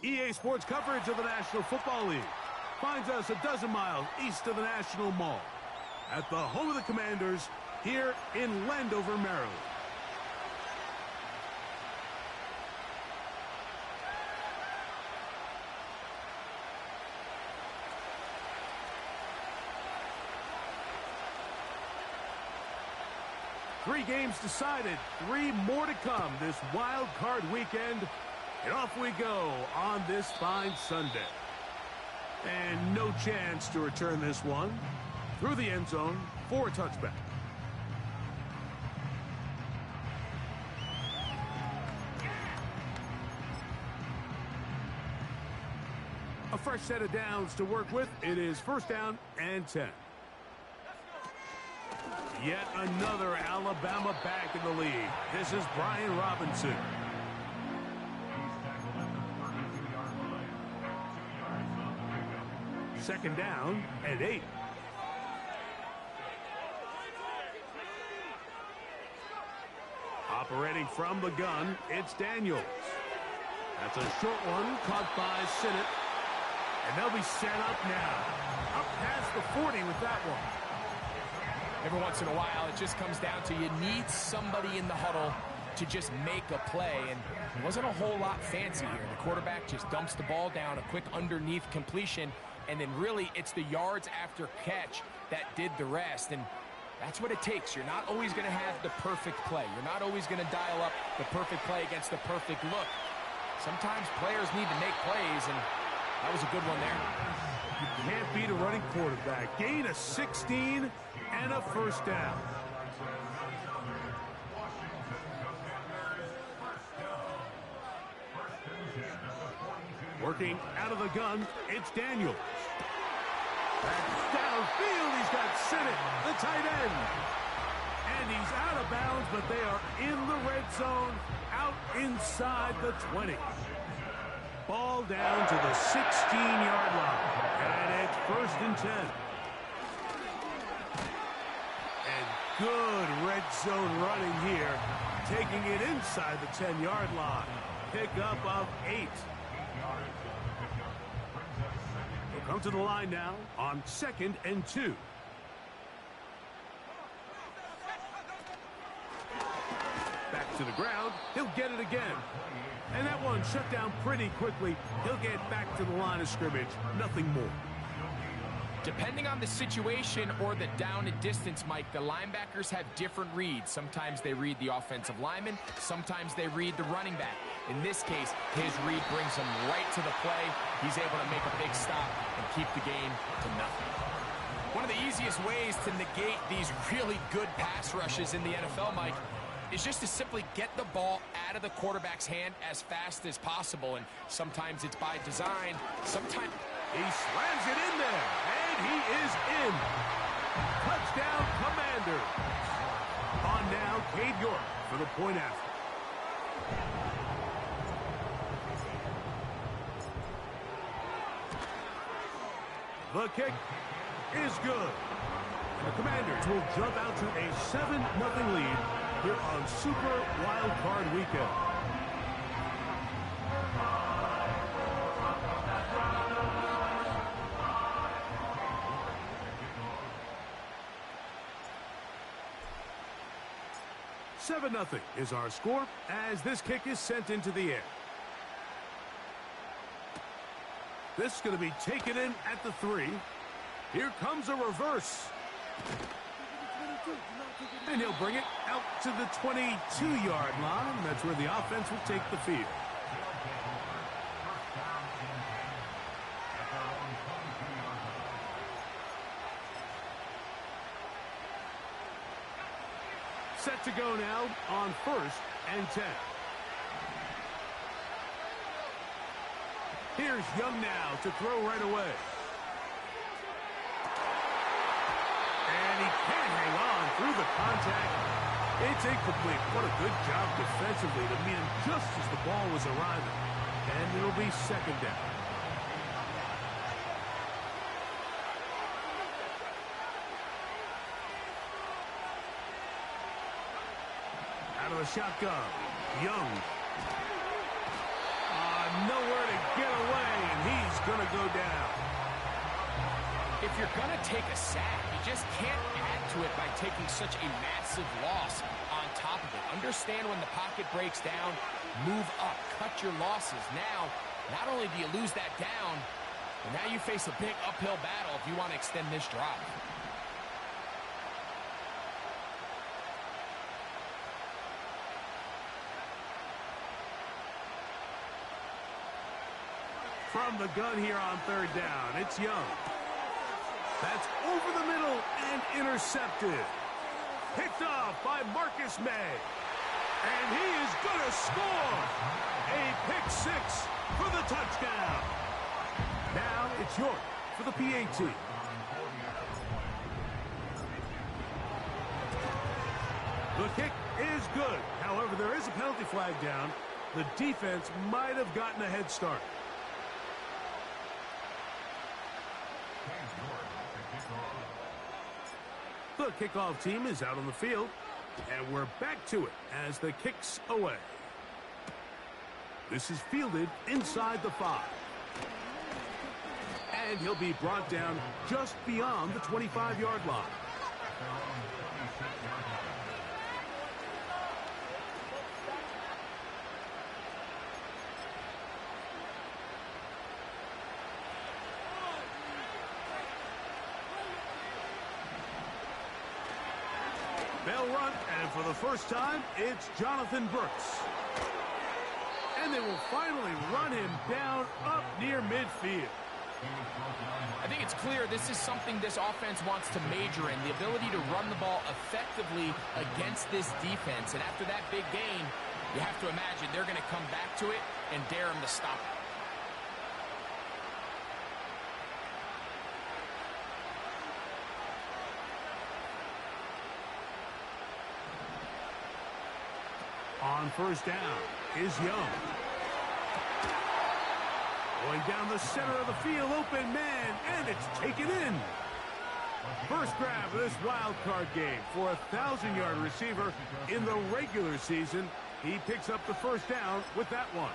EA Sports coverage of the National Football League finds us a dozen miles east of the National Mall at the home of the Commanders here in Landover, Maryland. Three games decided, three more to come this wild card weekend. And off we go on this fine Sunday. And no chance to return this one through the end zone for a touchback. A fresh set of downs to work with. It is first down and 10. Yet another Alabama back in the lead. This is Brian Robinson. Second down and 8. Operating from the gun, it's Daniels. That's a short one caught by Sinnott. And they'll be set up now. Up past the 40 with that one. Every once in a while, it just comes down to you need somebody in the huddle to just make a play, and it wasn't a whole lot fancy here. The quarterback just dumps the ball down, a quick underneath completion, and then really it's the yards after catch that did the rest, and that's what it takes. You're not always going to have the perfect play. You're not always going to dial up the perfect play against the perfect look. Sometimes players need to make plays, and that was a good one there. You can't beat a running quarterback. Gain of 16 and a first down. Working out of the gun, it's Daniels. Back downfield, he's got Sinnott, the tight end. And he's out of bounds, but they are in the red zone, out inside the 20. Ball down to the 16-yard line. And it's first and 10. And good red zone running here. Taking it inside the 10-yard line. Pickup of 8. He'll come to the line now on 2nd and 2. Back to the ground. He'll get it again. And that one shut down pretty quickly. He'll get back to the line of scrimmage. Nothing more. Depending on the situation or the down and distance, Mike, the linebackers have different reads. Sometimes they read the offensive lineman. Sometimes they read the running back. In this case, his read brings him right to the play. He's able to make a big stop and keep the game to nothing. One of the easiest ways to negate these really good pass rushes in the NFL, Mike, is just to simply get the ball out of the quarterback's hand as fast as possible. And sometimes it's by design. Sometimes he slams it in there, and he is in. Touchdown, Commander. On now, Cade York for the point after. The kick is good. The Commanders will jump out to a 7-0 lead here on Super Wild Card Weekend. $7-0 is our score as this kick is sent into the air. This is going to be taken in at the 3. Here comes a reverse. And he'll bring it out to the 22-yard line. That's where the offense will take the field. Set to go now on 1st and 10. Here's Young now to throw right away. And he can't hang on through the contact. It's incomplete. What a good job defensively to meet him just as the ball was arriving. And it'll be 2nd down. Out of the shotgun. Young. Nowhere to get going to go down. If you're going to take a sack, you just can't add to it by taking such a massive loss on top of it. Understand when the pocket breaks down, move up, cut your losses. Now, not only do you lose that down, but now you face a big uphill battle if you want to extend this drive. From the gun here on third down, it's Young. That's over the middle and intercepted. Picked off by Marcus May. And he is going to score. A pick six for the touchdown. Now it's York for the PAT. The kick is good. However, there is a penalty flag down. The defense might have gotten a head start. The kickoff team is out on the field, and we're back to it as the kick's away. This is fielded inside the 5. And he'll be brought down just beyond the 25-yard line. They'll run, and for the first time, it's Jonathan Brooks. And they will finally run him down up near midfield. I think it's clear this is something this offense wants to major in, the ability to run the ball effectively against this defense. And after that big gain, you have to imagine they're going to come back to it and dare him to stop it. On first down is Young. Going down the center of the field, open man, and it's taken in. First grab of this wild card game for a 1,000-yard receiver in the regular season. He picks up the first down with that one.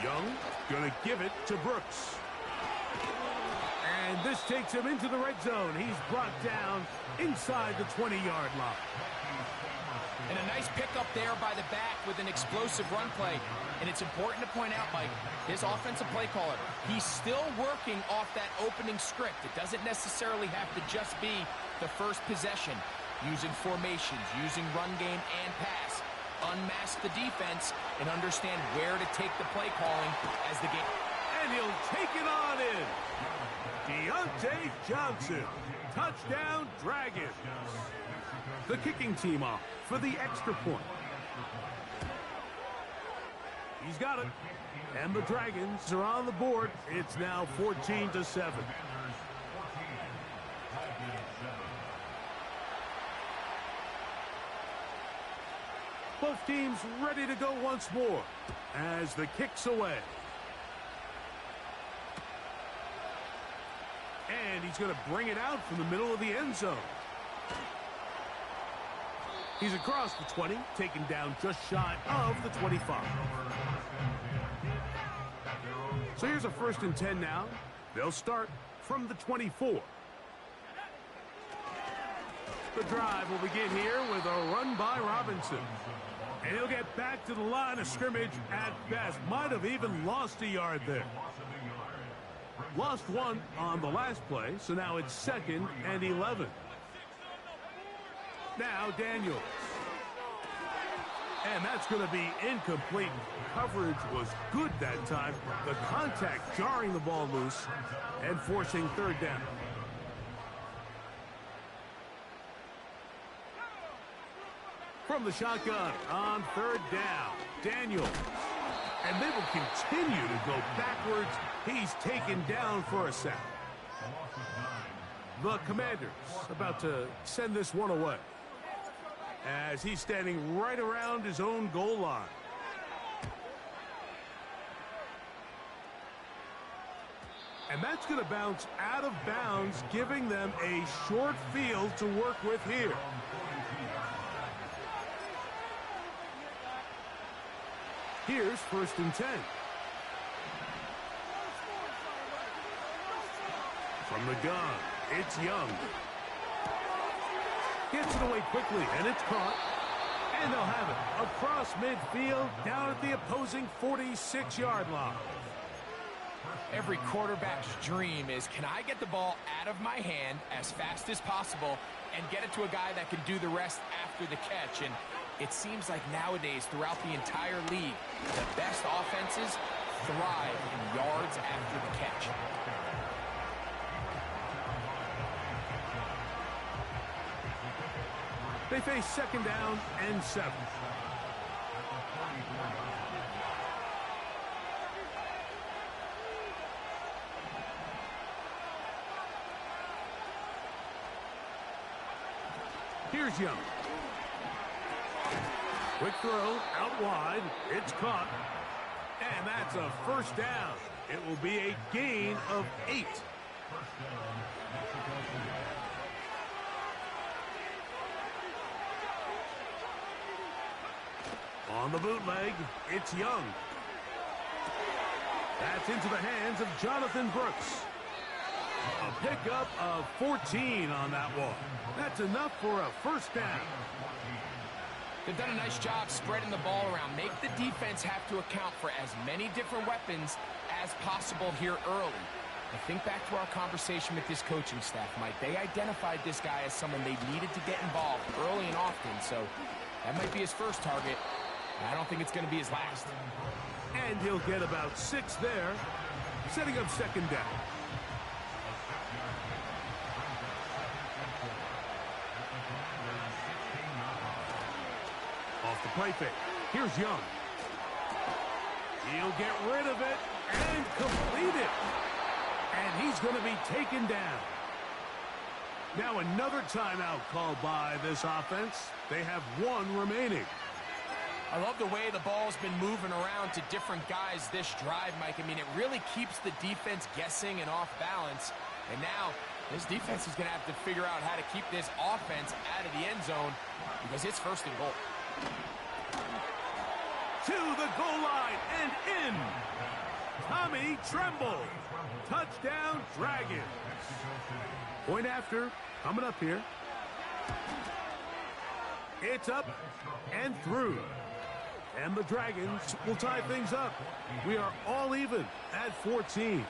Young going to give it to Brooks. And this takes him into the red zone. He's brought down inside the 20-yard line. And a nice pickup there by the back with an explosive run play. And it's important to point out, Mike, his offensive play caller, he's still working off that opening script. It doesn't necessarily have to just be the first possession. Using formations, using run game and pass. Unmask the defense and understand where to take the play calling as the game. And he'll take it on in. Deontay Johnson. Touchdown, Dragons. The kicking team off for the extra point. He's got it. And the Dragons are on the board. It's now 14-7. Both teams ready to go once more as the kick's away. And he's going to bring it out from the middle of the end zone. He's across the 20, taken down just shy of the 25. So here's a 1st and 10 now. They'll start from the 24. The drive will begin here with a run by Robinson. And he'll get back to the line of scrimmage at best. Might have even lost a yard there. Lost one on the last play, so now it's 2nd and 11. Now Daniels. And that's going to be incomplete. Coverage was good that time. The contact jarring the ball loose and forcing 3rd down. From the shotgun on 3rd down, Daniels. And they will continue to go backwards. He's taken down for a sack. The Commanders about to send this one away as he's standing right around his own goal line. And that's going to bounce out of bounds, giving them a short field to work with here. Here's 1st and 10. From the gun, it's Young. Gets it away quickly, and it's caught. And they'll have it across midfield, down at the opposing 46-yard line. Every quarterback's dream is, can I get the ball out of my hand as fast as possible and get it to a guy that can do the rest after the catch? And it seems like nowadays, throughout the entire league, the best offenses thrive in yards after the catch. They face 2nd down and 7. Here's Young. Quick throw out wide. It's caught. And that's a 1st down. It will be a gain of 8. On the bootleg, it's Young. That's into the hands of Jonathan Brooks. A pickup of 14 on that one. That's enough for a 1st down. They've done a nice job spreading the ball around. Make the defense have to account for as many different weapons as possible here early. I think back to our conversation with this coaching staff, Mike. They identified this guy as someone they needed to get involved early and often, so that might be his first target. I don't think it's going to be his last. And he'll get about 6 there, setting up 2nd down. Off the play fake. Here's Young. He'll get rid of it and complete it. And he's going to be taken down. Now another timeout called by this offense. They have 1 remaining. I love the way the ball's been moving around to different guys this drive, Mike. I mean, it really keeps the defense guessing and off balance. And now this defense is going to have to figure out how to keep this offense out of the end zone because it's 1st and goal. To the goal line and in. Tommy Tremble. Touchdown, Dragons. Point after, coming up here. It's up and through. And the Dragons will tie things up. We are all even at 14.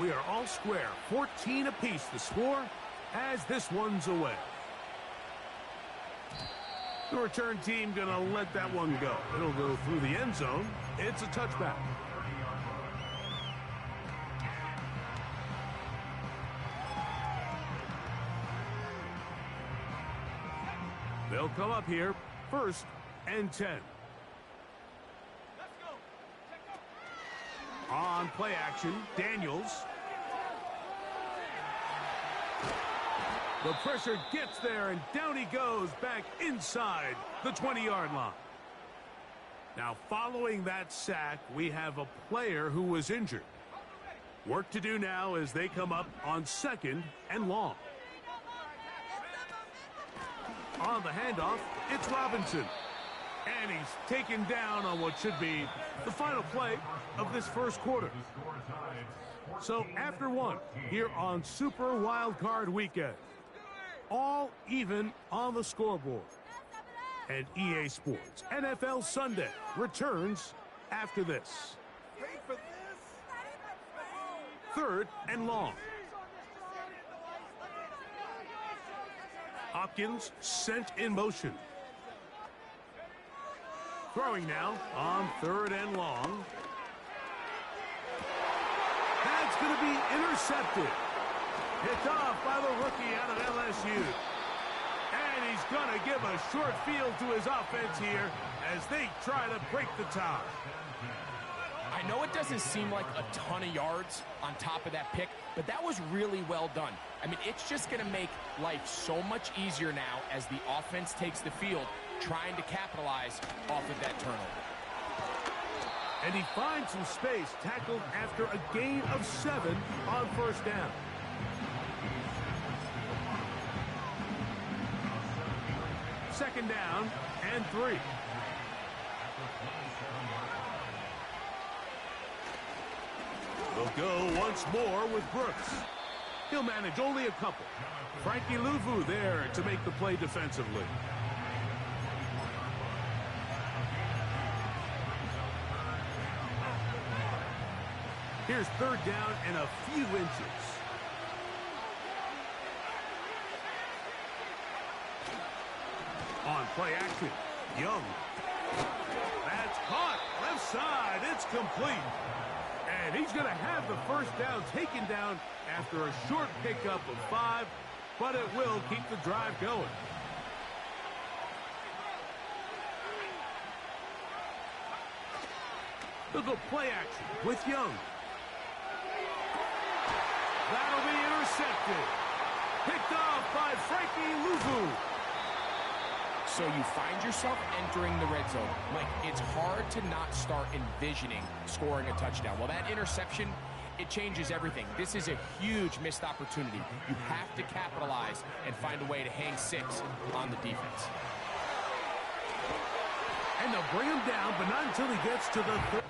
We are all square. 14 apiece the score as this one's away. The return team going to let that one go. It'll go through the end zone. It's a touchback. They'll come up here, 1st and 10. On play action, Daniels. The pressure gets there, and down he goes back inside the 20-yard line. Now, following that sack, we have a player who was injured. Work to do now as they come up on 2nd and long. On the handoff, it's Robinson. And he's taken down on what should be the final play of this 1st quarter. So after 1 here on Super Wild Card Weekend, all even on the scoreboard. And EA Sports NFL Sunday returns after this. 3rd and long. Hopkins sent in motion. Throwing now on 3rd and long. That's going to be intercepted. Picked off by the rookie out of LSU. And he's going to give a short field to his offense here as they try to break the tie. I know it doesn't seem like a ton of yards on top of that pick, but that was really well done. I mean, it's just going to make life so much easier now as the offense takes the field, trying to capitalize off of that turnover. And he finds some space, tackled after a gain of 7 on first down. Second down and 3. They'll go once more with Brooks. He'll manage only a couple. Frankie Luvu there to make the play defensively. Here's third down and a few inches. On play action, Young. That's caught. Left side. It's complete. And he's going to have the first down taken down after a short pickup of 5, but it will keep the drive going. They'll go play action with Young. That'll be intercepted. Picked off by Frankie Luvu. So you find yourself entering the red zone. Mike, it's hard to not start envisioning scoring a touchdown. Well, that interception, it changes everything. This is a huge missed opportunity. You have to capitalize and find a way to hang 6 on the defense. And they'll bring him down, but not until he gets to the 30.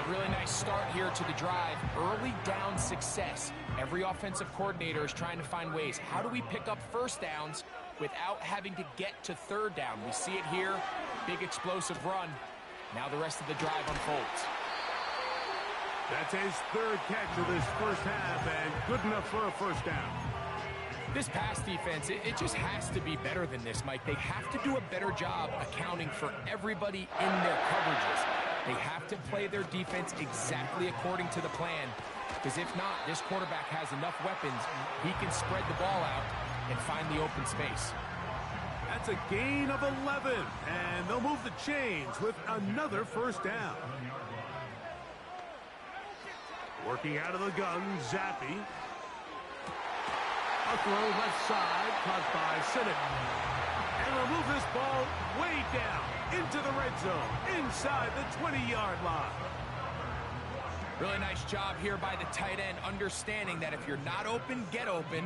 Really nice start here to the drive. Early down success. Every offensive coordinator is trying to find ways. How do we pick up first downs without having to get to third down? We see it here. Big explosive run. Now the rest of the drive unfolds. That's his third catch of this first half, and good enough for a first down. This pass defense, it just has to be better than this, Mike. They have to do a better job accounting for everybody in their coverages. They have to play their defense exactly according to the plan, because if not, this quarterback has enough weapons, he can spread the ball out and find the open space. That's a gain of 11, and they'll move the chains with another first down. Working out of the gun, Zappi. A throw left side, caught by Sinnott. And they'll move this ball way down into the red zone, inside the 20-yard line. Really nice job here by the tight end, understanding that if you're not open, get open.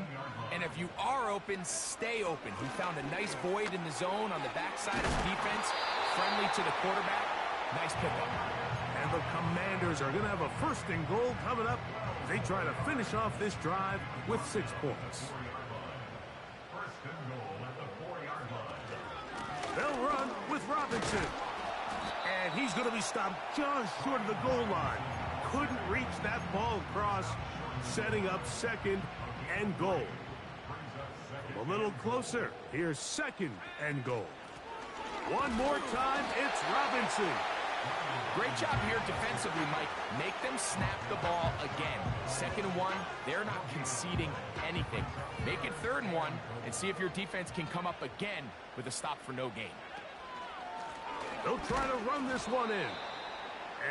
And if you are open, stay open. He found a nice void in the zone on the backside of the defense, friendly to the quarterback. Nice pickup. And the Commanders are going to have a first and goal coming up. They try to finish off this drive with 6 points. First and goal at the 4-yard line. They'll run with Robinson. And he's going to be stopped just short of the goal line. Couldn't reach that ball across, setting up second and goal. A little closer. Here's second and goal. One more time, it's Robinson. Great job here defensively, Mike. Make them snap the ball again. 2nd and 1, they're not conceding anything. Make it 3rd and 1 and see if your defense can come up again with a stop for no gain. They'll try to run this one in.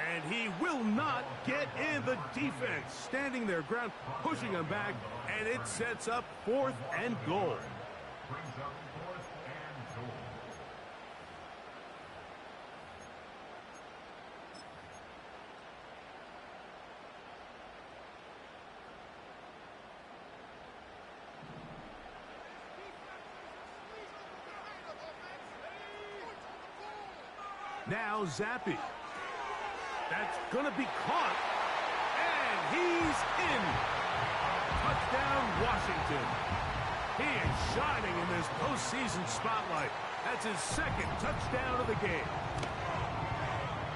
And he will not get in. The defense standing their ground, pushing him back, and it sets up 4th and goal. Brings up 4th and goal. Now Zappi. That's going to be caught. And he's in. Touchdown, Washington. He is shining in this postseason spotlight. That's his 2nd touchdown of the game.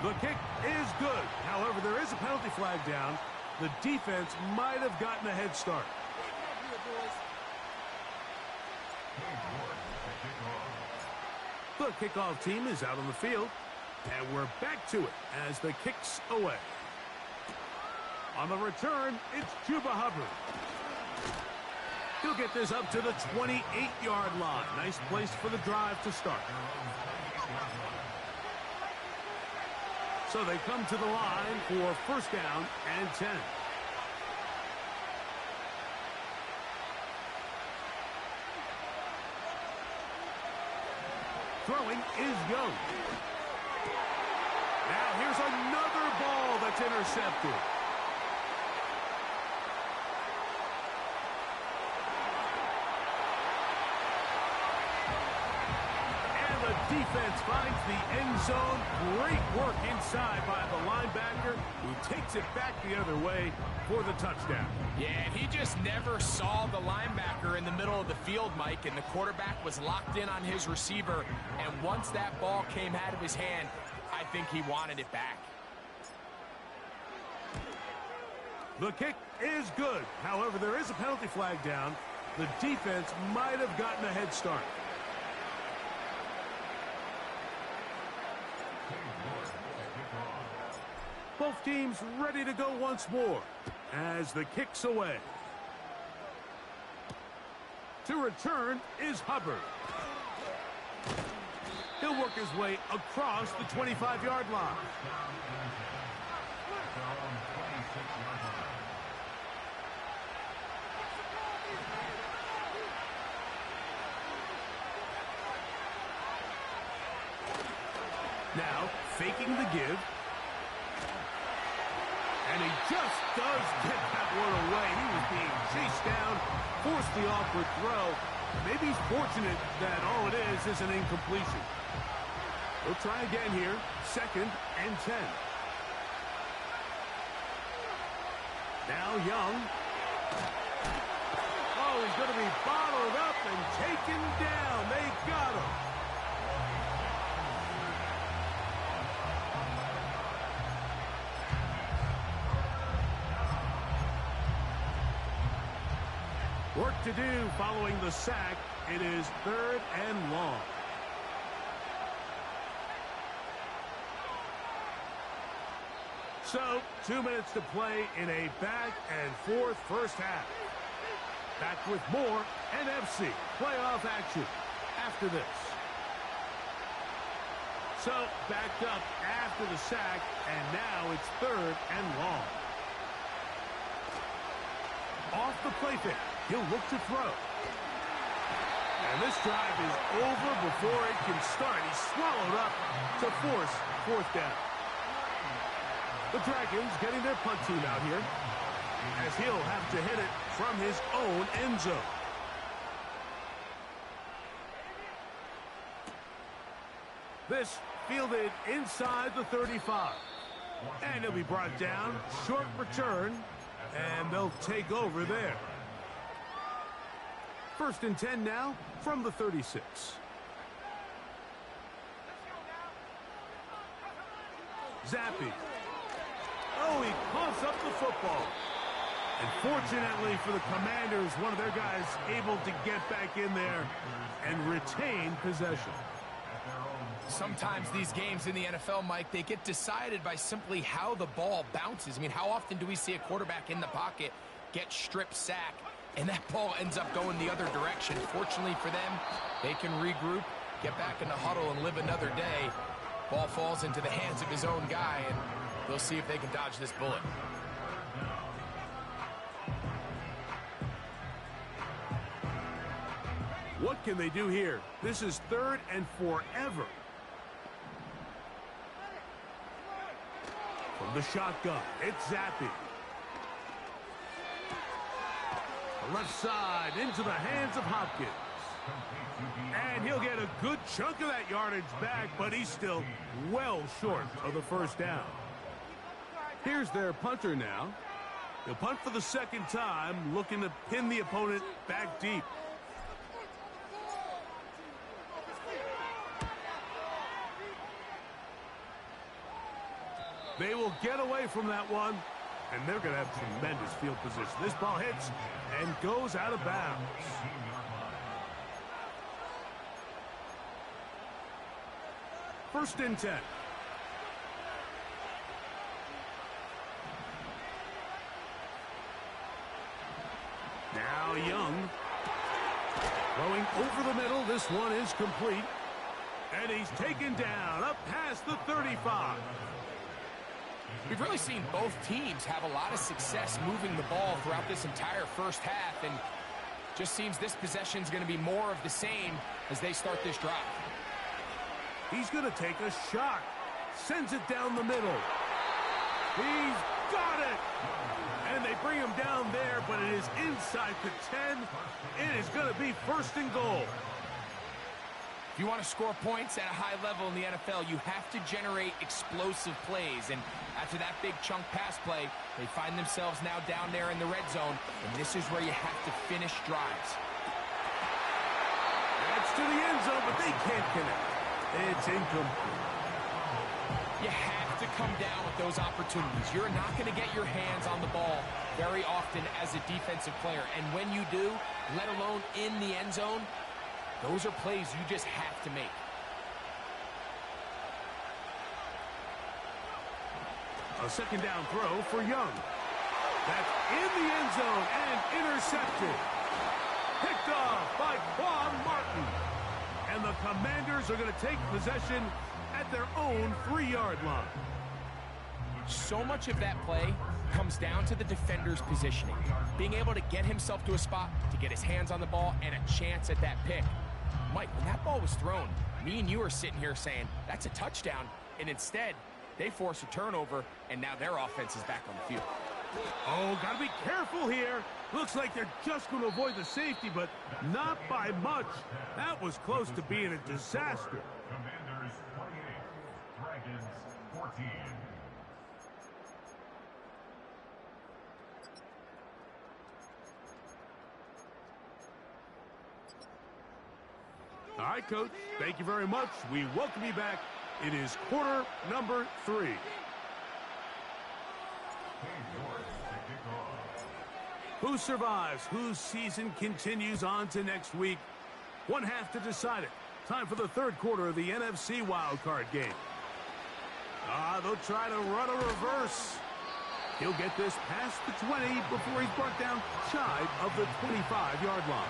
The kick is good. However, there is a penalty flag down. The defense might have gotten a head start. The kickoff team is out on the field. And we're back to it as the kick's away. On the return, it's Chuba Hubbard. He'll get this up to the 28-yard line. Nice place for the drive to start. So they come to the line for first down and 10. Throwing is Young. Now here's another ball that's intercepted. And the defense finds the end zone. Great work inside by the linebacker, who takes it back the other way for the touchdown. Yeah, and he just never saw the linebacker in the middle of the field, Mike, and the quarterback was locked in on his receiver. And once that ball came out of his hand, I think he wanted it back. The kick is good. However, there is a penalty flag down. The defense might have gotten a head start. Both teams ready to go once more as the kick's away. To return is Hubbard. He'll work his way across the 25-yard line. Now, faking the give. And he just does get that one away. He was being chased down, forced the awkward throw. Maybe he's fortunate that all it is an incompletion. We'll try again here. Second and 10. Now Young. Oh, he's going to be bottled up and taken down. They got him. Work to do following the sack. It is third and long. So, 2 minutes to play in a back-and-forth first half. Back with more NFC playoff action after this. So, backed up after the sack, and now it's third and long. Off the play fake. He'll look to throw. And this drive is over before it can start. He's swallowed up to force fourth down. The Dragons getting their punt team out here, as he'll have to hit it from his own end zone. This fielded inside the 35. And he'll be brought down. Short return. And they'll take over there. First and 10 now from the 36. Zappy. Oh, he coughs up the football. And fortunately for the Commanders, one of their guys able to get back in there and retain possession. Sometimes these games in the NFL, Mike, they get decided by simply how the ball bounces. I mean, how often do we see a quarterback in the pocket get strip sacked, and that ball ends up going the other direction? Fortunately for them, they can regroup, get back in the huddle, and live another day. Ball falls into the hands of his own guy, and they'll see if they can dodge this bullet. What can they do here? This is third and forever. From the shotgun, it's Zappy. The left side into the hands of Hopkins. And he'll get a good chunk of that yardage back, but he's still well short of the first down. Here's their punter now. He'll punt for the second time, looking to pin the opponent back deep. They will get away from that one, and they're going to have tremendous field position. This ball hits and goes out of bounds. First and 10. Now Young. Throwing over the middle. This one is complete. And he's taken down up past the 35. We've really seen both teams have a lot of success moving the ball throughout this entire first half, and just seems this possession is going to be more of the same as they start this drive. He's going to take a shot. Sends it down the middle. He's got it. And they bring him down there, but it is inside the 10. It is going to be first and goal. If you want to score points at a high level in the NFL, you have to generate explosive plays. And after that big chunk pass play, they find themselves now down there in the red zone. And this is where you have to finish drives. That's to the end zone, but they can't connect. It's incomplete. You have to come down with those opportunities. You're not going to get your hands on the ball very often as a defensive player. And when you do, let alone in the end zone, those are plays you just have to make. A second down throw for Young. That's in the end zone and intercepted. Picked off by Quan Martin. And the Commanders are going to take possession at their own 3-yard line. So much of that play comes down to the defender's positioning. Being able to get himself to a spot, to get his hands on the ball, and a chance at that pick. Mike, when that ball was thrown, me and you are sitting here saying, that's a touchdown. And instead, they force a turnover, and now their offense is back on the field. Oh, got to be careful here. Looks like they're just going to avoid the safety, but not by much. That was close to being a disaster. Commanders 28, Dragons 14. All right, Coach. Thank you very much. We welcome you back. It is quarter number 3. Who survives? Whose season continues on to next week? One half to decide it. Time for the third quarter of the NFC wildcard game. They'll try to run a reverse. He'll get this past the 20 before he's brought down shy of the 25-yard line.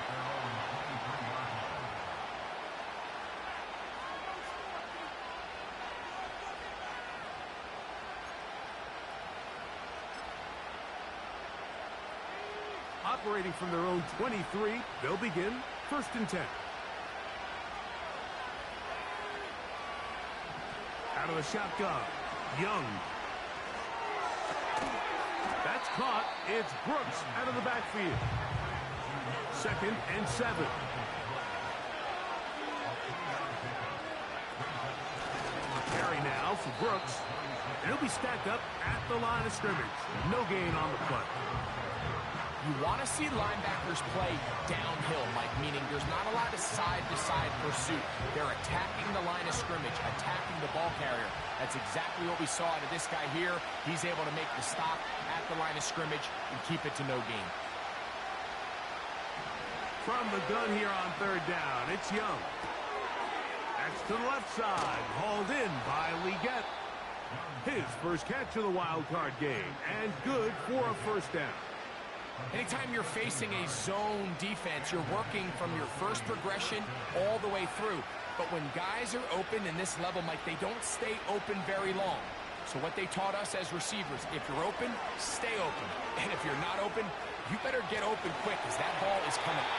Operating from their own 23, they'll begin first and 10. Out of the shotgun, Young. That's caught. It's Brooks out of the backfield. 2nd and 7. Carry now for Brooks. And he'll be stacked up at the line of scrimmage. No gain on the play. You want to see linebackers play downhill, Mike, meaning there's not a lot of side-to-side pursuit. They're attacking the line of scrimmage, attacking the ball carrier. That's exactly what we saw out of this guy here. He's able to make the stop at the line of scrimmage and keep it to no gain. From the gun here on third down, it's Young. That's to the left side, hauled in by Leggett. His first catch of the wild card game, and good for a first down. Anytime you're facing a zone defense, you're working from your first progression all the way through. But when guys are open in this level, Mike, they don't stay open very long. So what they taught us as receivers, if you're open, stay open. And if you're not open, you better get open quick because that ball is coming.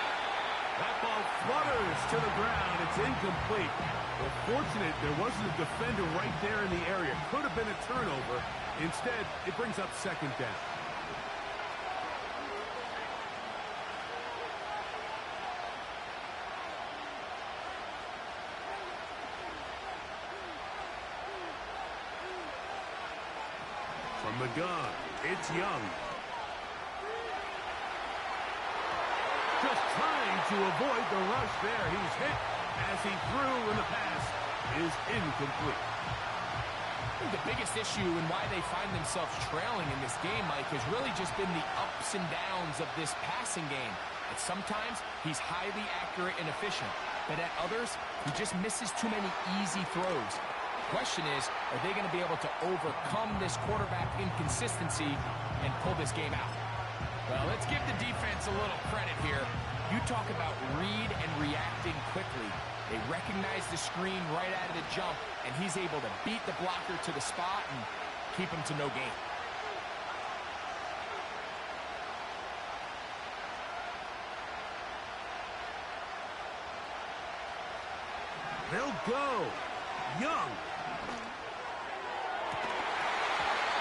That ball flutters to the ground. It's incomplete. Well, fortunate there wasn't a defender right there in the area. Could have been a turnover. Instead, it brings up second down. From the gun, it's Young. Just trying to avoid the rush there. He's hit as he threw, and the pass is incomplete. I think the biggest issue and why they find themselves trailing in this game, Mike, has really just been the ups and downs of this passing game. And sometimes he's highly accurate and efficient, but at others, he just misses too many easy throws. Question is, are they going to be able to overcome this quarterback inconsistency and pull this game out? Well, let's give the defense a little credit here. You talk about read and reacting quickly. They recognize the screen right out of the jump, and he's able to beat the blocker to the spot and keep him to no gain. They'll go. Young.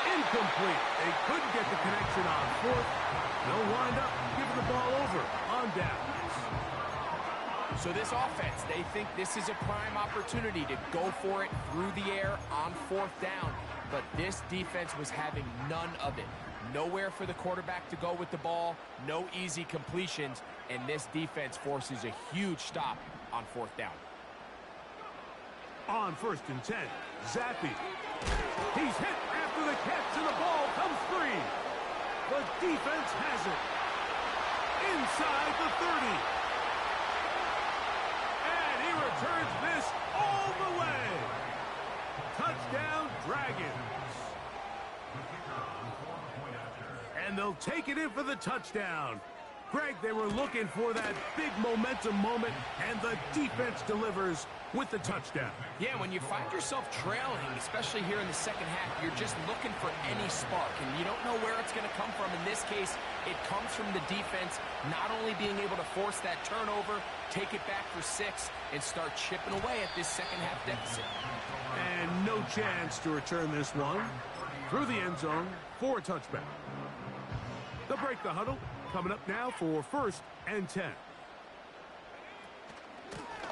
Incomplete. They couldn't get the connection on fourth. They'll wind up giving the ball over on downs. So this offense, they think this is a prime opportunity to go for it through the air on fourth down. But this defense was having none of it. Nowhere for the quarterback to go with the ball. No easy completions. And this defense forces a huge stop on fourth down. On 1st and 10, Zappi. He's hit after the catch, and the ball comes free. The defense has it. Inside the 30. And he returns this all the way. Touchdown, Dragons. And they'll take it in for the touchdown. Greg, they were looking for that big momentum moment, and the defense delivers with the touchdown. Yeah, when you find yourself trailing, especially here in the second half, you're just looking for any spark, and you don't know where it's going to come from. In this case, it comes from the defense not only being able to force that turnover, take it back for 6, and start chipping away at this second half deficit. And no chance to return this one through the end zone for a touchback. They'll break the huddle. Coming up now for 1st and 10.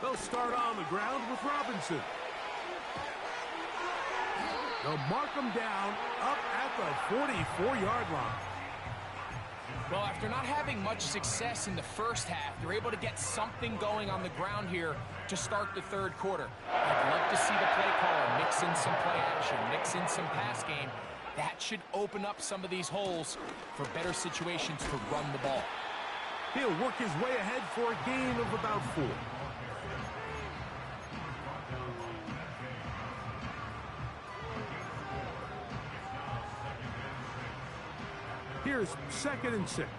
They'll start on the ground with Robinson. They'll mark him down up at the 44-yard line. Well, after not having much success in the first half, they're able to get something going on the ground here to start the third quarter. I'd love to see the play caller mix in some play action, mix in some pass game. That should open up some of these holes for better situations to run the ball. He'll work his way ahead for a gain of about 4. Here's 2nd and 6.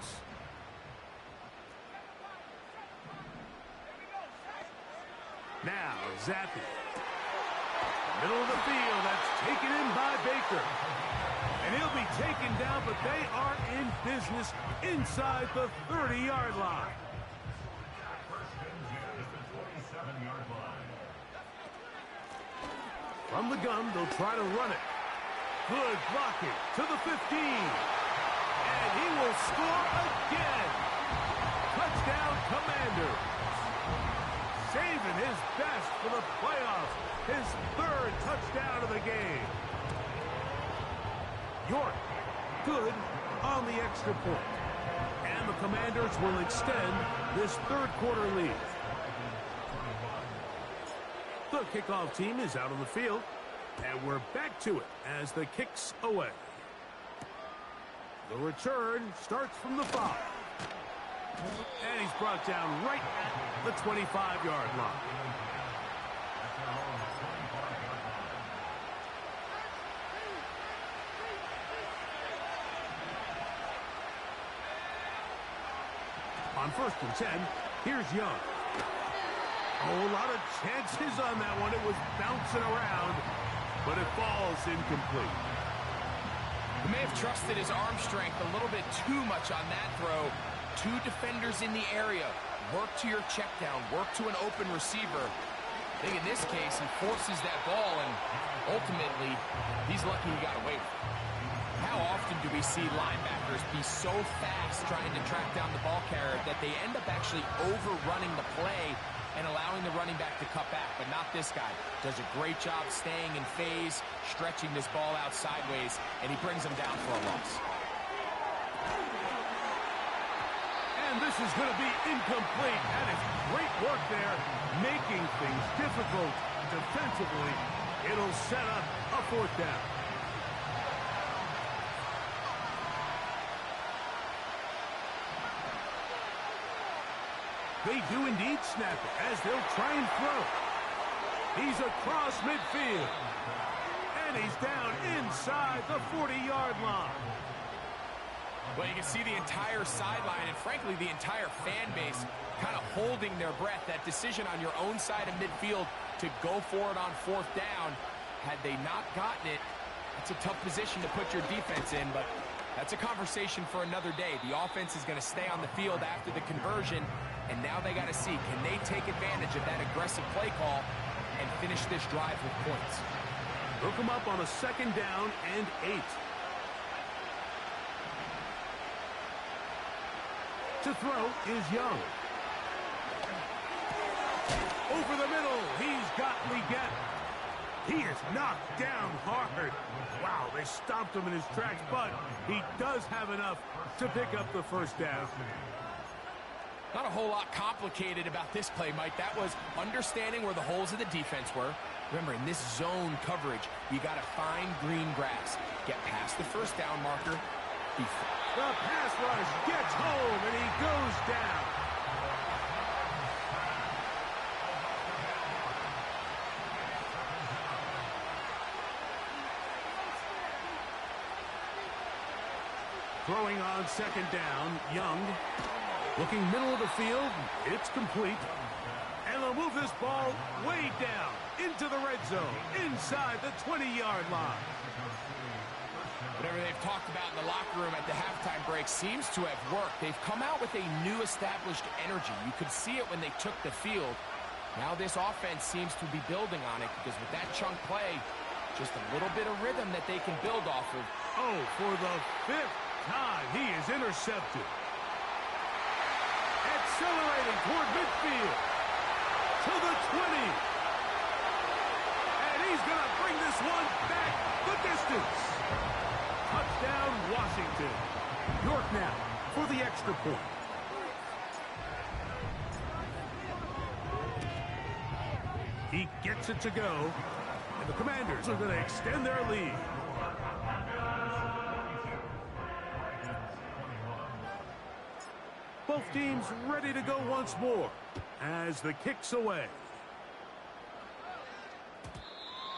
Now, Zappi. Middle of the field, that's taken in by Baker. And he'll be taken down, but they are in business inside the 30-yard line. From the gun, they'll try to run it. Good blocking to the 15. And he will score again. Touchdown, Commanders. Saving his best for the playoffs. His 3rd touchdown of the game. York, good on the extra point. And the Commanders will extend this third quarter lead. The kickoff team is out on the field. And we're back to it as the kick's away. The return starts from the 5. And he's brought down right at the 25-yard line. On 1st and 10, here's Young. Oh, a lot of chances on that one. It was bouncing around, but it falls incomplete. He may have trusted his arm strength a little bit too much on that throw. 2 defenders in the area. Work to your check down. Work to an open receiver. I think in this case, he forces that ball, and ultimately, he's lucky he got away with it. How often do we see linebackers be so fast trying to track down the ball carrier that they end up actually overrunning the play and allowing the running back to cut back? But not this guy. Does a great job staying in phase, stretching this ball out sideways, and he brings him down for a loss. And this is going to be incomplete. That is great work there, making things difficult defensively. It'll set up a 4th down. They do indeed snap it as they'll try and throw. He's across midfield. And he's down inside the 40-yard line. Well, you can see the entire sideline and, frankly, the entire fan base kind of holding their breath. That decision on your own side of midfield to go for it on fourth down, had they not gotten it, it's a tough position to put your defense in, but that's a conversation for another day. The offense is going to stay on the field after the conversion, and now they got to see, can they take advantage of that aggressive play call and finish this drive with points? Hook them up on a 2nd down and 8. To throw is Young. Over the middle, he's got Leggett. He is knocked down hard. Wow, they stopped him in his tracks, but he does have enough to pick up the first down. Not a whole lot complicated about this play, Mike. That was understanding where the holes of the defense were. Remember, in this zone coverage, you got to find green grass. Get past the first down marker. The pass rush gets home, and he goes down. Throwing on 2nd down, Young. Looking middle of the field, it's complete. And they'll move this ball way down into the red zone, inside the 20-yard line. Whatever they've talked about in the locker room at the halftime break seems to have worked. They've come out with a new established energy. You could see it when they took the field. Now this offense seems to be building on it because with that chunk play, just a little bit of rhythm that they can build off of. Oh, for the 5th time, he is intercepted. Accelerating toward midfield. To the 20. And he's going to bring this one back the distance. Touchdown, Washington. York now for the extra point. He gets it to go. And the Commanders are going to extend their lead. Both teams ready to go once more as the kick's away.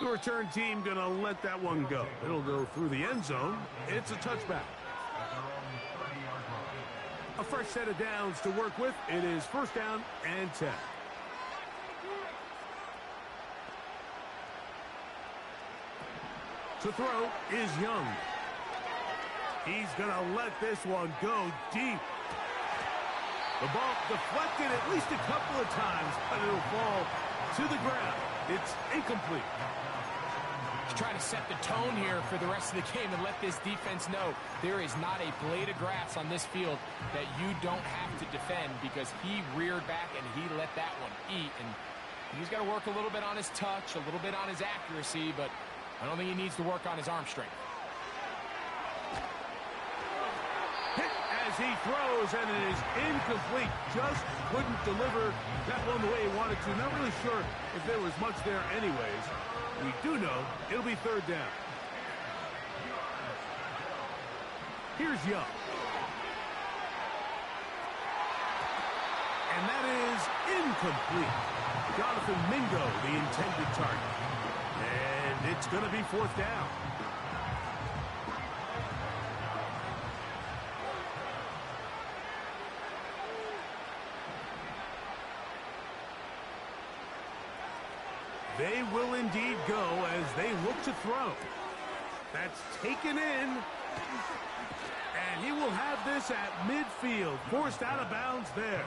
The return team going to let that one go. It'll go through the end zone. It's a touchback. A fresh set of downs to work with. It is 1st down and 10. To throw is Young. He's going to let this one go deep. The ball deflected at least a couple of times, but it'll fall to the ground. It's incomplete. He's trying to set the tone here for the rest of the game and let this defense know there is not a blade of grass on this field that you don't have to defend because he reared back and he let that one eat. And he's got to work a little bit on his touch, a little bit on his accuracy, but I don't think he needs to work on his arm strength. Hit as he throws, and it is incomplete. Just couldn't deliver that one the way he wanted to. Not really sure if there was much there anyways. We do know it'll be 3rd down. Here's Young. And that is incomplete. Jonathan Mingo, the intended target. And it's going to be 4th down. They will indeed go as they look to throw. That's taken in. And he will have this at midfield. Forced out of bounds there.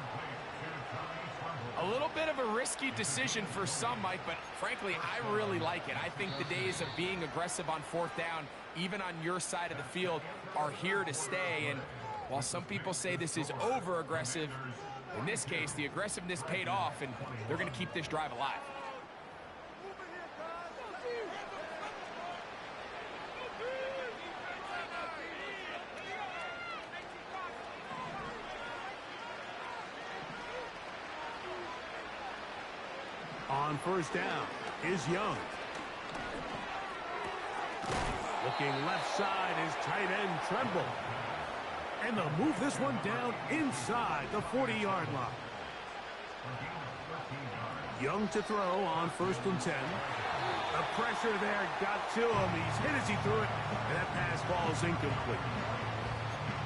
A little bit of a risky decision for some, Mike, but frankly, I really like it. I think the days of being aggressive on 4th down, even on your side of the field, are here to stay. And while some people say this is over-aggressive, in this case, the aggressiveness paid off, and they're going to keep this drive alive. On 1st down is Young. Looking left side is tight end Tremble. And they'll move this one down inside the 40-yard line. Young to throw on 1st and 10. The pressure there got to him. He's hit as he threw it, and that pass falls incomplete.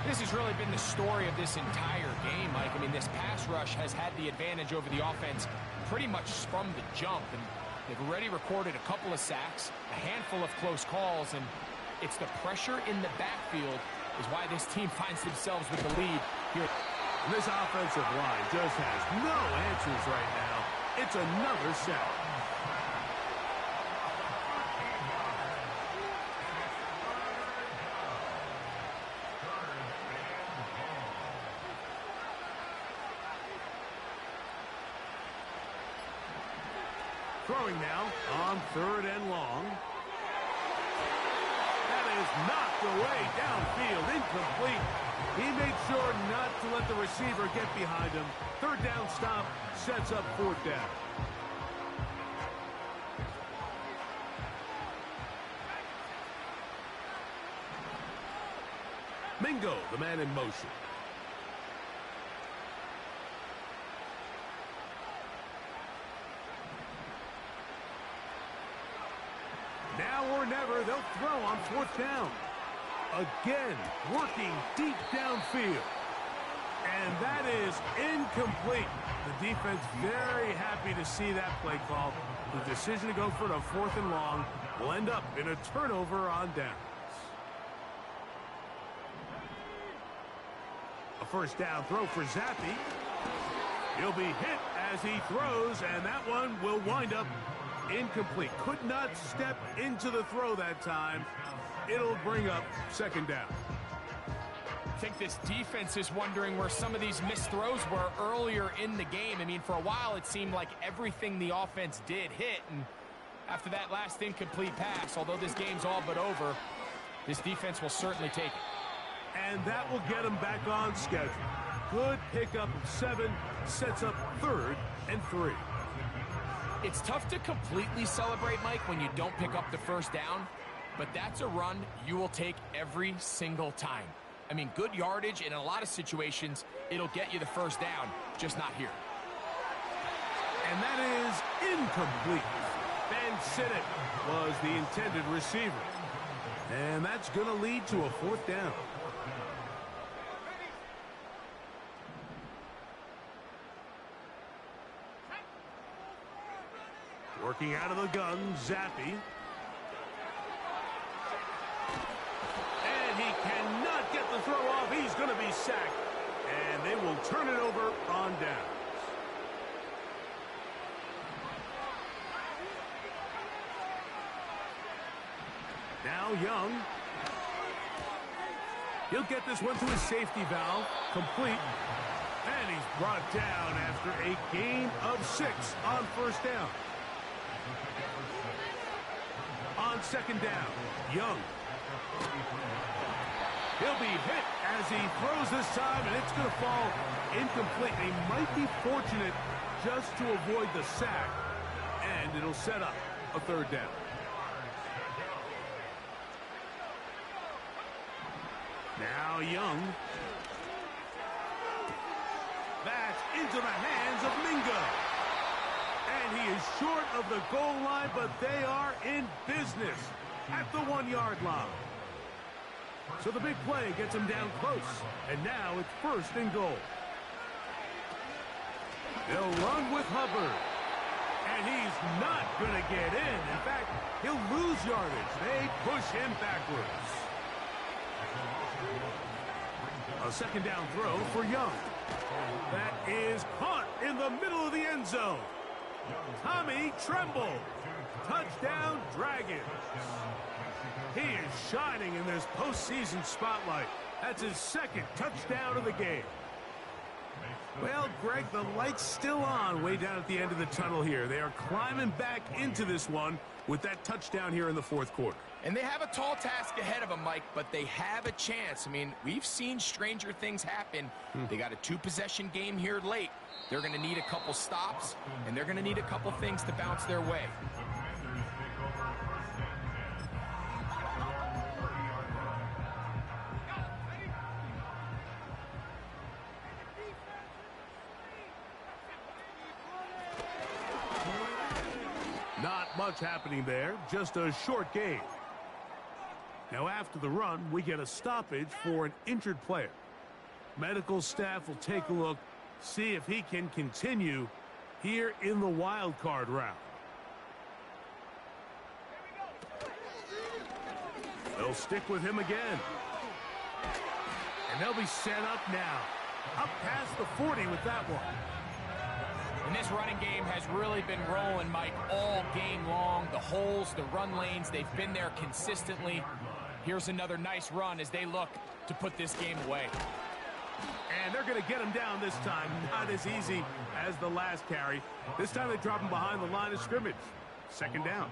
This has really been the story of this entire game, Mike. I mean, this pass rush has had the advantage over the offense pretty much from the jump, and they've already recorded a couple of sacks, a handful of close calls, and it's the pressure in the backfield is why this team finds themselves with the lead here. This offensive line just has no answers right now. It's another sack. Throwing now on 3rd and long. That is knocked away downfield, incomplete. He made sure not to let the receiver get behind him. 3rd down stop sets up 4th down. Mingo, the man in motion. Now or never, they'll throw on 4th down. Again, working deep downfield. And that is incomplete. The defense very happy to see that play call. The decision to go for it on 4th and long will end up in a turnover on downs. A 1st down throw for Zappi. He'll be hit as he throws, and that one will wind up incomplete. Could not step into the throw that time. It'll bring up 2nd down. I think this defense is wondering where some of these missed throws were earlier in the game. I mean, for a while, it seemed like everything the offense did hit. And after that last incomplete pass, although this game's all but over, this defense will certainly take it. And that will get him back on schedule. Good pickup of 7, sets up 3rd and 3. It's tough to completely celebrate, Mike, when you don't pick up the 1st down, but that's a run you will take every single time. I mean, good yardage, and in a lot of situations, it'll get you the 1st down, just not here. And that is incomplete. Ben Sinnott was the intended receiver. And that's going to lead to a 4th down. Working out of the gun, Zappi. And he cannot get the throw off. He's going to be sacked. And they will turn it over on downs. Now Young. He'll get this one to his safety valve. Complete. And he's brought down after a gain of 6 on 1st down. On 2nd down, Young. He'll be hit as he throws this time, and it's going to fall incomplete. He might be fortunate just to avoid the sack, and it'll set up a 3rd down. Now Young. That's into the hands of Mingo. And he is short of the goal line, but they are in business at the 1-yard line. So the big play gets him down close. And now it's 1st and goal. They'll run with Hubbard. And he's not going to get in. In fact, he'll lose yardage. They push him backwards. A 2nd down throw for Young. That is caught in the middle of the end zone. Tommy Tremble. Touchdown, Dragons. He is shining in this postseason spotlight. That's his 2nd touchdown of the game. Well, Greg, the light's still on way down at the end of the tunnel here. They are climbing back into this one with that touchdown here in the 4th quarter. And they have a tall task ahead of them, Mike, but they have a chance. I mean, we've seen stranger things happen. They got a 2-possession game here late. They're going to need a couple stops, and they're going to need a couple things to bounce their way. Not much happening there, just a short game. Now after the run, we get a stoppage for an injured player. Medical staff will take a look, see if he can continue here in the wild card round. They'll stick with him again. And they'll be set up now. Up past the 40 with that one. And this running game has really been rolling, Mike, all game long. The holes, the run lanes, they've been there consistently. Here's another nice run as they look to put this game away. And they're going to get him down this time. Not as easy as the last carry. This time they drop him behind the line of scrimmage. Second down.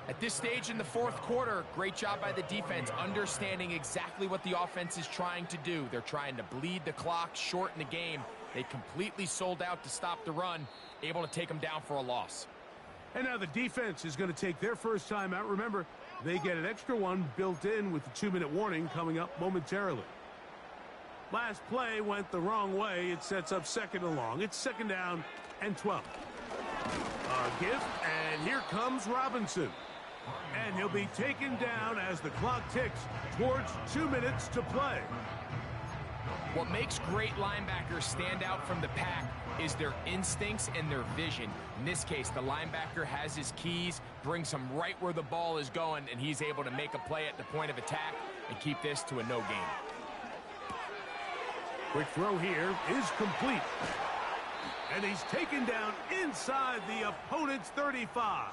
At this stage in the fourth quarter, great job by the defense, understanding exactly what the offense is trying to do. They're trying to bleed the clock, shorten the game. They completely sold out to stop the run, able to take them down for a loss. And now the defense is going to take their first time out. Remember, they get an extra one built in with the 2-minute warning coming up momentarily. Last play went the wrong way. It sets up second and long. It's second down and 12. A gift, and here comes Robinson. And he'll be taken down as the clock ticks towards 2 minutes to play. What makes great linebackers stand out from the pack is their instincts and their vision. In this case, the linebacker has his keys, brings him right where the ball is going, and he's able to make a play at the point of attack and keep this to a no gain. Quick throw here is complete. And he's taken down inside the opponent's 35.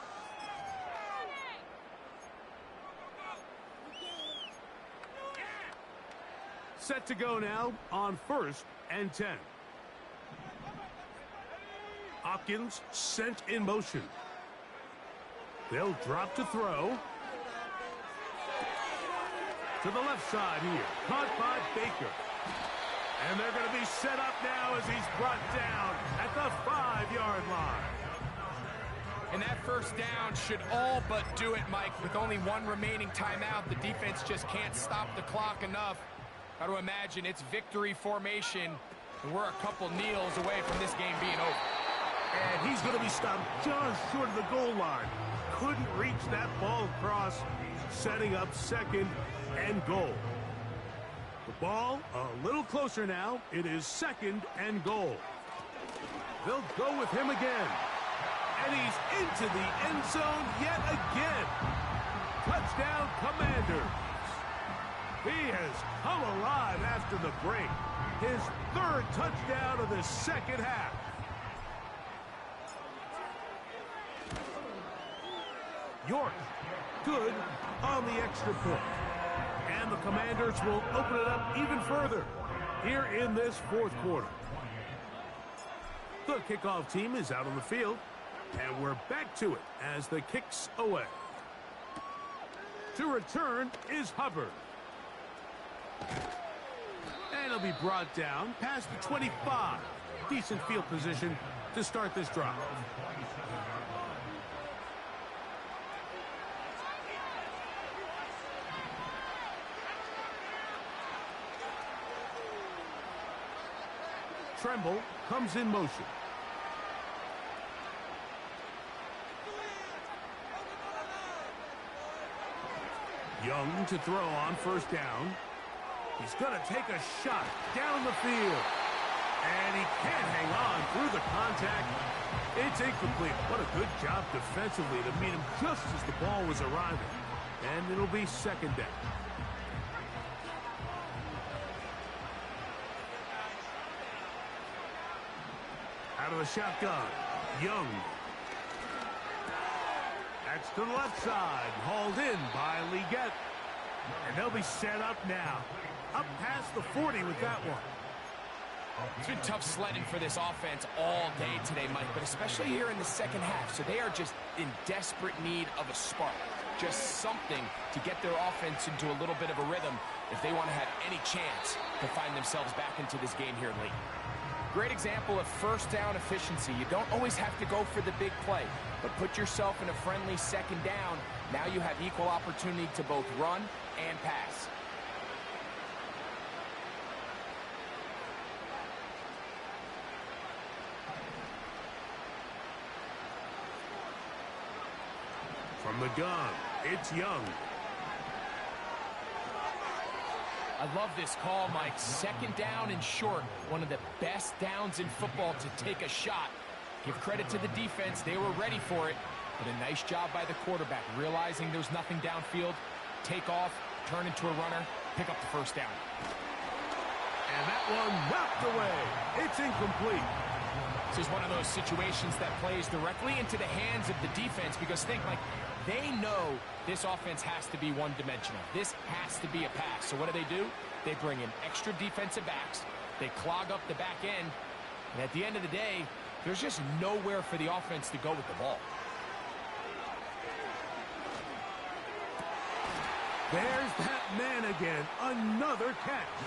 Set to go now on 1st and 10. Hopkins sent in motion. They'll drop to throw. To the left side here. Caught by Baker. And they're going to be set up now as he's brought down at the 5-yard line. And that first down should all but do it, Mike. With only one remaining timeout, the defense just can't stop the clock enough. Got to imagine it's victory formation, and we're a couple kneels away from this game being over. And he's going to be stopped just short of the goal line. Couldn't reach that ball across, setting up second and goal. The ball a little closer now. It is second and goal. They'll go with him again. And he's into the end zone yet again. Touchdown, Commanders. He has come alive after the break. His 3rd touchdown of the second half. York, good on the extra point. And the Commanders will open it up even further here in this 4th quarter. The kickoff team is out on the field, and we're back to it as the kick's away. To return is Hubbard. And he'll be brought down past the 25. Decent field position to start this drive. Tremble comes in motion. Young to throw on 1st down. He's going to take a shot down the field. And he can't hang on through the contact. It's incomplete. What a good job defensively to meet him just as the ball was arriving. And it'll be second down. Out of the shotgun, Young. That's to the left side, hauled in by Leggett. And they'll be set up now. Up past the 40 with that one. It's been tough sledding for this offense all day today, Mike, but especially here in the second half. So they are just in desperate need of a spark. Just something to get their offense into a little bit of a rhythm if they want to have any chance to find themselves back into this game here late. Great example of 1st down efficiency. You don't always have to go for the big play, but put yourself in a friendly second down. Now you have equal opportunity to both run and pass. From the gun, it's Young. I love this call, Mike. Second down and short. One of the best downs in football to take a shot. Give credit to the defense. They were ready for it. But a nice job by the quarterback, realizing there's nothing downfield. Take off, turn into a runner, pick up the first down. And that one knocked away. It's incomplete. This is one of those situations that plays directly into the hands of the defense because think, like, they know this offense has to be one-dimensional. This has to be a pass. So what do? They bring in extra defensive backs. They clog up the back end. And at the end of the day, there's just nowhere for the offense to go with the ball. There's that man again. Another catch.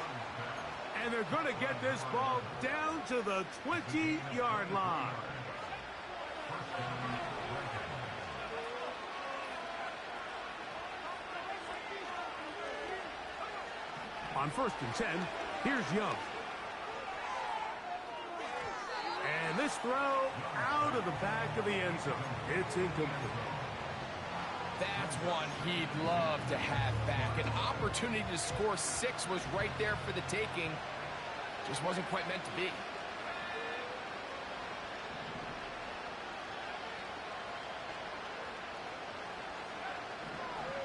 And they're going to get this ball down to the 20-yard line. On 1st and 10, here's Young. And this throw out of the back of the end zone. It's incomplete. That's one he'd love to have back. An opportunity to score 6 was right there for the taking. Just wasn't quite meant to be.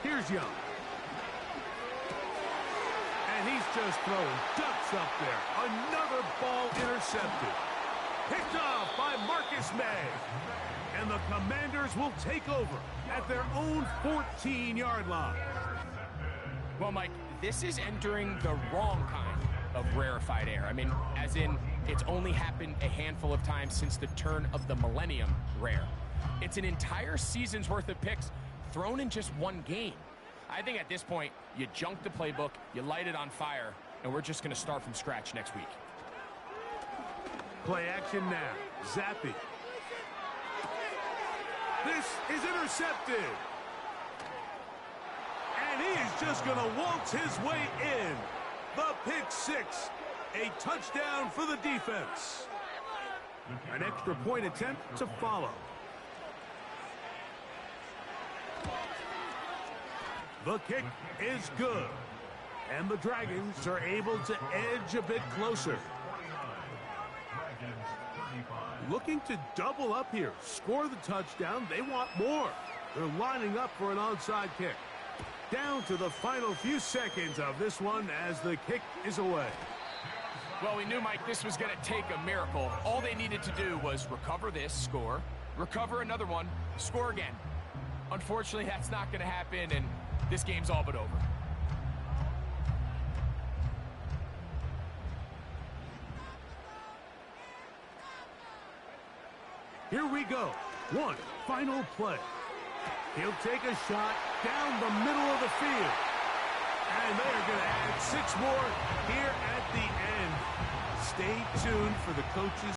Here's Young. And he's just throwing ducks up there. Another ball intercepted. Picked off by Marcus May. And the Commanders will take over at their own 14-yard line. Well, Mike, this is entering the wrong kind of rarefied air. I mean, as in, it's only happened a handful of times since the turn of the millennium rare. It's an entire season's worth of picks thrown in just one game. I think at this point, you junk the playbook, you light it on fire, and we're just going to start from scratch next week. Play action now. Zappy. This is intercepted. And he is just going to waltz his way in. The pick 6. A touchdown for the defense. An extra point attempt to follow. The kick is good. And the Dragons are able to edge a bit closer. Looking to double up here. Score the touchdown. They want more. They're lining up for an onside kick. Down to the final few seconds of this one as the kick is away. Well, we knew, Mike, this was going to take a miracle. All they needed to do was recover this, score, recover another one, score again. Unfortunately, that's not going to happen, and this game's all but over. Here we go. One final play. He'll take a shot down the middle of the field. And they're going to add 6 more here at the end. Stay tuned for the coaches.